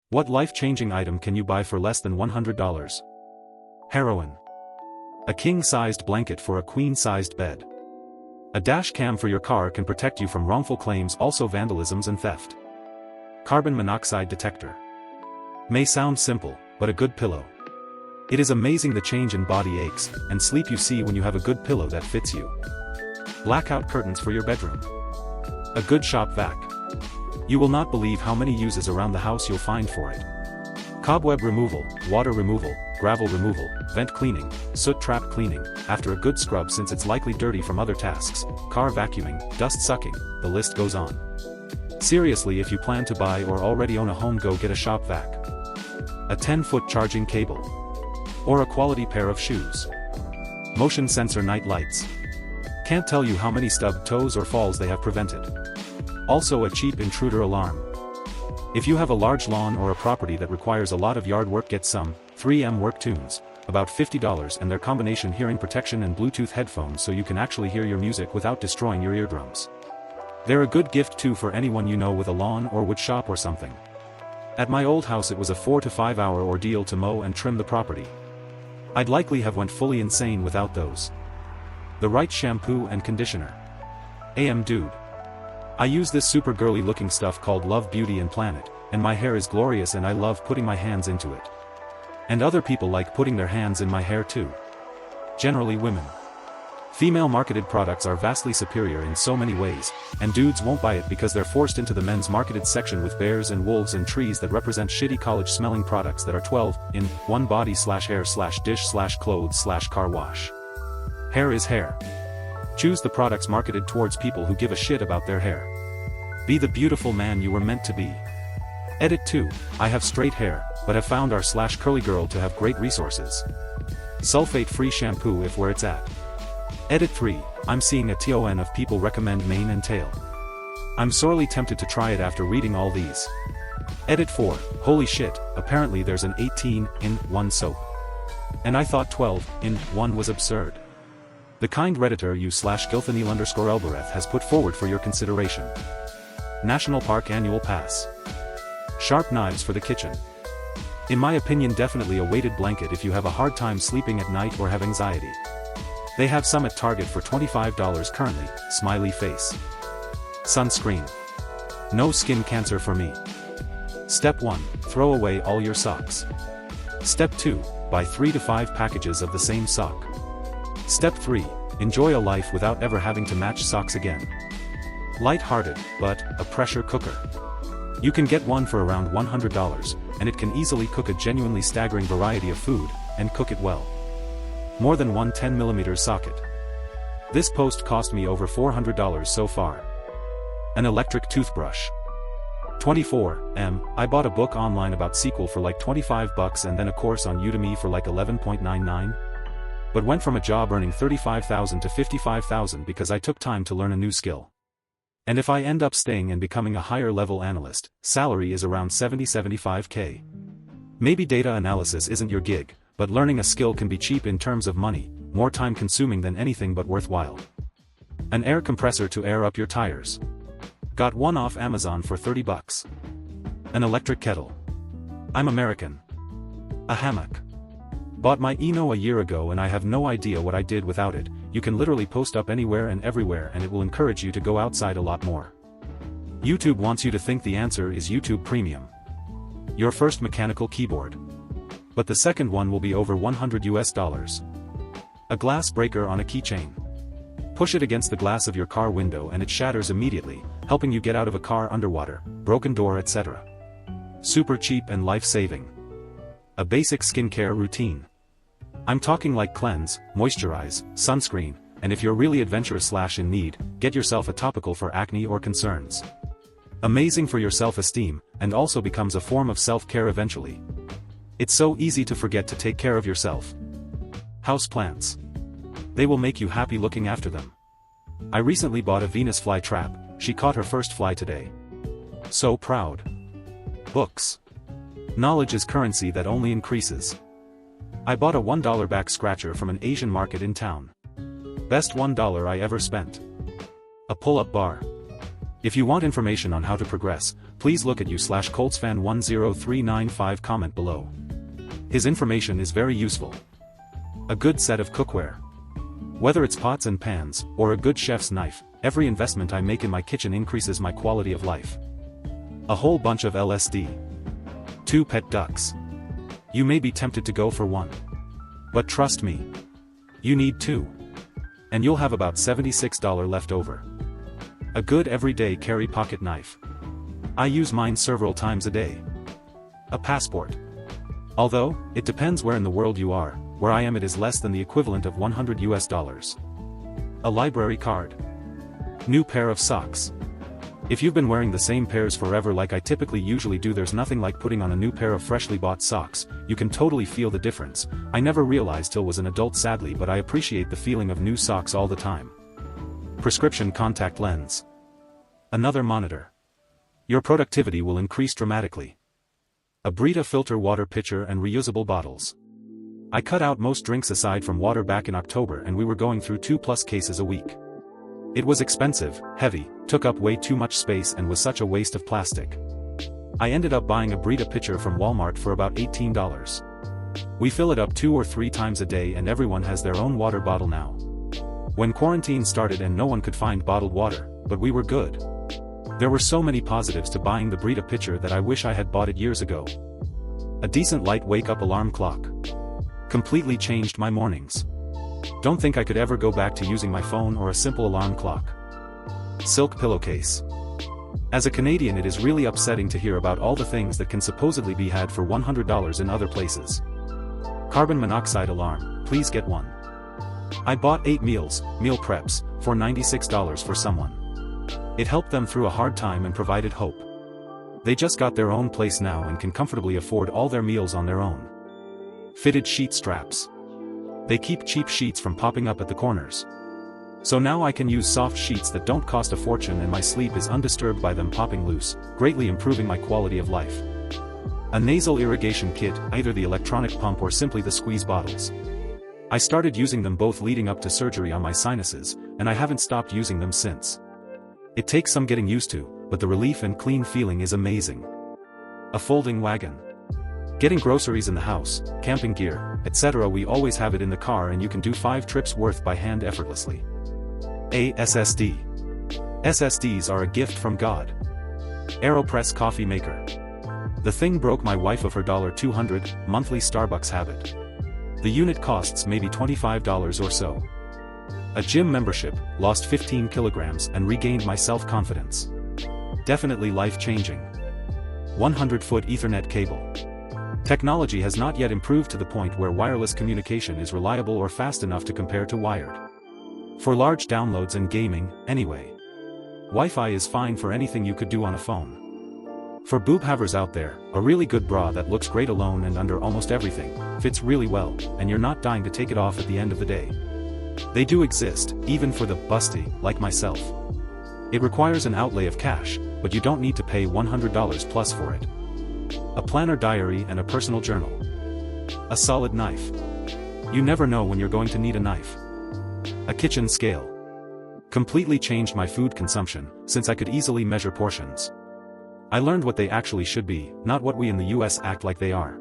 What life-changing item can you buy for less than $100? Heroin. A king-sized blanket for a queen-sized bed. A dash cam for your car can protect you from wrongful claims, also vandalisms and theft. Carbon monoxide detector. May sound simple, but a good pillow. It is amazing the change in body aches and sleep you see when you have a good pillow that fits you. Blackout curtains for your bedroom. A good shop vac. You will not believe how many uses around the house you'll find for it. Cobweb removal, water removal, gravel removal, vent cleaning, soot trap cleaning, after a good scrub since it's likely dirty from other tasks, car vacuuming, dust sucking, the list goes on. Seriously, if you plan to buy or already own a home, go get a shop vac. A 10-foot charging cable. Or a quality pair of shoes. Motion sensor night lights. Can't tell you how many stubbed toes or falls they have prevented. Also a cheap intruder alarm. If you have a large lawn or a property that requires a lot of yard work, get some 3M work tunes, about $50, and their combination hearing protection and Bluetooth headphones so you can actually hear your music without destroying your eardrums. They're a good gift too for anyone you know with a lawn or wood shop or something. At my old house it was a 4 to 5 hour ordeal to mow and trim the property. I'd likely have went fully insane without those. The right shampoo and conditioner. Dude. I use this super girly looking stuff called Love Beauty and Planet, and my hair is glorious and I love putting my hands into it. And other people like putting their hands in my hair too. Generally women. Female marketed products are vastly superior in so many ways, and dudes won't buy it because they're forced into the men's marketed section with bears and wolves and trees that represent shitty college smelling products that are 12 in one body /hair /dish /clothes /car wash. Hair is hair. Choose the products marketed towards people who give a shit about their hair. Be the beautiful man you were meant to be. Edit 2, I have straight hair, but have found our /curly girl to have great resources. Sulfate-free shampoo if where it's at. Edit 3, I'm seeing a ton of people recommend mane and tail. I'm sorely tempted to try it after reading all these. Edit 4, holy shit, apparently there's an 18-in-1 soap. And I thought 12-in-1 was absurd. The kind Redditor u/Gilthanil_Elbereth has put forward for your consideration. National Park Annual Pass. Sharp knives for the kitchen. In my opinion, definitely a weighted blanket if you have a hard time sleeping at night or have anxiety. They have some at Target for $25 currently, smiley face. Sunscreen. No skin cancer for me. Step 1, throw away all your socks. Step 2, buy 3 to 5 packages of the same sock. Step 3, enjoy a life without ever having to match socks again. Light-hearted, but a pressure cooker. You can get one for around $100, and it can easily cook a genuinely staggering variety of food, and cook it well. More than one 10mm socket. This post cost me over $400 so far. An electric toothbrush. 24M, I bought a book online about SQL for like $25 and then a course on Udemy for like $11.99. But went from a job earning $35,000 to $55,000 because I took time to learn a new skill. And if I end up staying and becoming a higher level analyst, salary is around $70-75K. Maybe data analysis isn't your gig, but learning a skill can be cheap in terms of money, more time consuming than anything but worthwhile. An air compressor to air up your tires. Got one off Amazon for $30. An electric kettle. I'm American. A hammock. Bought my Eno a year ago and I have no idea what I did without it. You can literally post up anywhere and everywhere and it will encourage you to go outside a lot more. YouTube wants you to think the answer is YouTube Premium. Your first mechanical keyboard. But the second one will be over $100. A glass breaker on a keychain. Push it against the glass of your car window and it shatters immediately, helping you get out of a car underwater, broken door, etc. Super cheap and life-saving. A basic skincare routine. I'm talking like cleanse, moisturize, sunscreen, and if you're really adventurous / in need, get yourself a topical for acne or concerns. Amazing for your self-esteem, and also becomes a form of self-care eventually. It's so easy to forget to take care of yourself. Houseplants. They will make you happy looking after them. I recently bought a Venus fly trap, she caught her first fly today. So proud. Books. Knowledge is currency that only increases. I bought a $1 back scratcher from an Asian market in town. Best $1 I ever spent. A pull-up bar. If you want information on how to progress, please look at you/coltsfan10395 comment below. His information is very useful. A good set of cookware. Whether it's pots and pans, or a good chef's knife, every investment I make in my kitchen increases my quality of life. A whole bunch of LSD. 2 pet ducks. You may be tempted to go for one. But trust me. You need 2. And you'll have about $76 left over. A good everyday carry pocket knife. I use mine several times a day. A passport. Although, it depends where in the world you are, where I am it is less than the equivalent of $100. A library card. New pair of socks. If you've been wearing the same pairs forever like I usually do, there's nothing like putting on a new pair of freshly bought socks. You can totally feel the difference. I never realized till was an adult sadly, but I appreciate the feeling of new socks all the time. Prescription contact lens. Another monitor. Your productivity will increase dramatically. A Brita filter water pitcher and reusable bottles. I cut out most drinks aside from water back in October and we were going through 2+ cases a week. It was expensive, heavy, took up way too much space and was such a waste of plastic. I ended up buying a Brita pitcher from Walmart for about $18. We fill it up 2 or 3 times a day and everyone has their own water bottle now. When quarantine started and no one could find bottled water, but we were good. There were so many positives to buying the Brita pitcher that I wish I had bought it years ago. A decent light wake-up alarm clock. Completely changed my mornings. Don't think I could ever go back to using my phone or a simple alarm clock. Silk pillowcase. As a Canadian, it is really upsetting to hear about all the things that can supposedly be had for $100 in other places. Carbon monoxide alarm, please get one. I bought 8 meal preps, for $96 for someone. It helped them through a hard time and provided hope. They just got their own place now and can comfortably afford all their meals on their own. Fitted sheet straps. They keep cheap sheets from popping up at the corners. So now I can use soft sheets that don't cost a fortune and my sleep is undisturbed by them popping loose, greatly improving my quality of life. A nasal irrigation kit, either the electronic pump or simply the squeeze bottles. I started using them both leading up to surgery on my sinuses, and I haven't stopped using them since. It takes some getting used to, but the relief and clean feeling is amazing. A folding wagon. Getting groceries in the house, camping gear, etc. We always have it in the car and you can do 5 trips worth by hand effortlessly. A SSD. SSDs are a gift from God. AeroPress coffee maker. The thing broke my wife of her $200 monthly Starbucks habit. The unit costs maybe $25 or so. A gym membership, lost 15 kilograms and regained my self-confidence. Definitely life-changing. 100-foot Ethernet cable. Technology has not yet improved to the point where wireless communication is reliable or fast enough to compare to wired. For large downloads and gaming, anyway. Wi-Fi is fine for anything you could do on a phone. For boob havers out there, a really good bra that looks great alone and under almost everything, fits really well, and you're not dying to take it off at the end of the day. They do exist, even for the busty, like myself. It requires an outlay of cash, but you don't need to pay $100 plus for it. A planner diary and a personal journal. A solid knife. You never know when you're going to need a knife. A kitchen scale. Completely changed my food consumption, since I could easily measure portions. I learned what they actually should be, not what we in the US act like they are.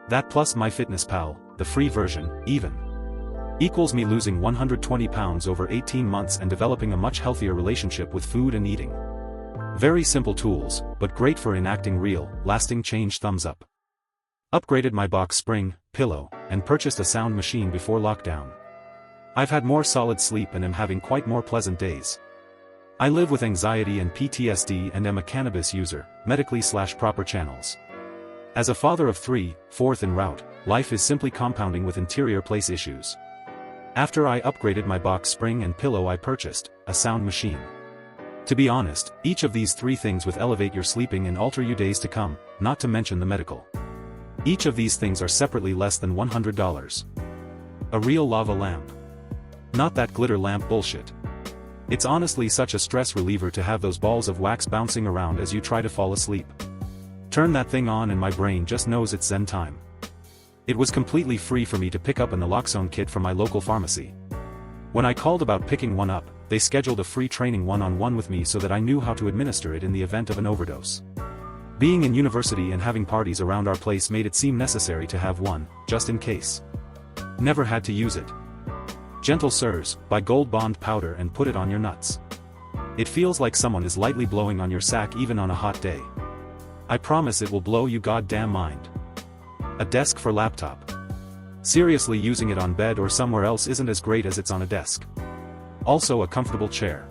That plus MyFitnessPal, the free version, even. Equals me losing 120 pounds over 18 months and developing a much healthier relationship with food and eating. Very simple tools, but great for enacting real, lasting change. Thumbs up. Upgraded my box spring, pillow, and purchased a sound machine before lockdown. I've had more solid sleep and am having quite more pleasant days. I live with anxiety and PTSD and am a cannabis user, medically/proper channels. As a father of 3, 4th en route, life is simply compounding with interior place issues. After I upgraded my box spring and pillow, I purchased a sound machine. To be honest, each of these 3 things will elevate your sleeping and alter you days to come, not to mention the medical. Each of these things are separately less than $100. A real lava lamp. Not that glitter lamp bullshit. It's honestly such a stress reliever to have those balls of wax bouncing around as you try to fall asleep. Turn that thing on and my brain just knows it's zen time. It was completely free for me to pick up a naloxone kit from my local pharmacy. When I called about picking one up, they scheduled a free training one-on-one with me so that I knew how to administer it in the event of an overdose. Being in university and having parties around our place made it seem necessary to have one, just in case. Never had to use it. Gentle sirs, buy Gold Bond powder and put it on your nuts. It feels like someone is lightly blowing on your sack even on a hot day. I promise it will blow you goddamn mind. A desk for laptop. Seriously, using it on bed or somewhere else isn't as great as it's on a desk. Also a comfortable chair.